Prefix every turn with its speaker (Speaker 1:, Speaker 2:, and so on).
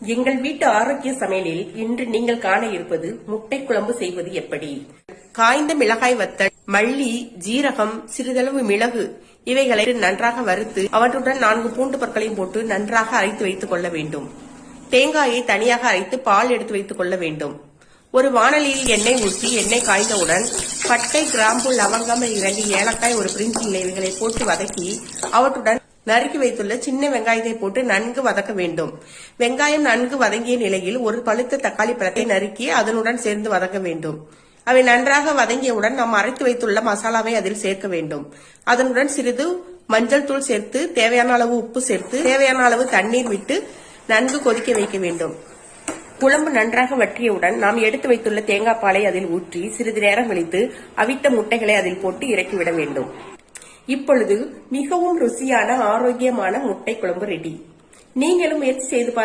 Speaker 1: எங்கள் வீட்டு ஆரோக்கிய சமையலில் இன்று நீங்கள் காண இருப்பது முட்டை குழம்பு செய்வது எப்படி. காய்ந்த மிளகாய் வத்தல், மல்லி, ஜீரகம், சிறிதளவு மிளகு இவைகளை நன்றாக வறுத்து அவற்றுடன் 4 பூண்டு பற்களையும் போட்டு நன்றாக அரைத்து வைத்துக் கொள்ள வேண்டும். தேங்காயை தனியாக அரைத்து பால் எடுத்து வைத்துக் கொள்ள வேண்டும். ஒரு வாணலியில் எண்ணெய் ஊற்றி எண்ணெய் காய்ந்தவுடன் பட்டை, கிராம்பு, லவங்கம், 2 ஏலக்காய், ஒரு பிரிஞ்சி இலை இவைகளை போட்டு வதக்கி அவற்றுடன் நறுக்கி வைத்துள்ள சின்ன வெங்காயத்தை போட்டு நன்கு வதக்க வேண்டும். வெங்காயம் நன்கு வதங்கிய நிலையில் ஒரு பழுத்த தக்காளி பழத்தை நறுக்கி அதனுடன் சேர்ந்து வதக்க வேண்டும். அவை நன்றாக வதங்கியவுடன் நாம் அரைத்து வைத்துள்ள மசாலாவை அதில் சேர்க்க வேண்டும். அதனுடன் சிறிது மஞ்சள் தூள் சேர்த்து தேவையான அளவு உப்பு சேர்த்து தேவையான அளவு தண்ணீர் விட்டு நன்கு கொதிக்க வைக்க வேண்டும். குழம்பு நன்றாக வற்றியவுடன் நாம் எடுத்து வைத்துள்ள தேங்காய் பாலை அதில் ஊற்றி சிறிது நேரம் கழித்து அவித்த முட்டைகளை அதில் போட்டு இறக்கிவிட வேண்டும். இப்பொழுது மிகவும் ருசியான ஆரோக்கியமான முட்டை குழம்பு ரெடி. நீங்களும் முயற்சி செய்து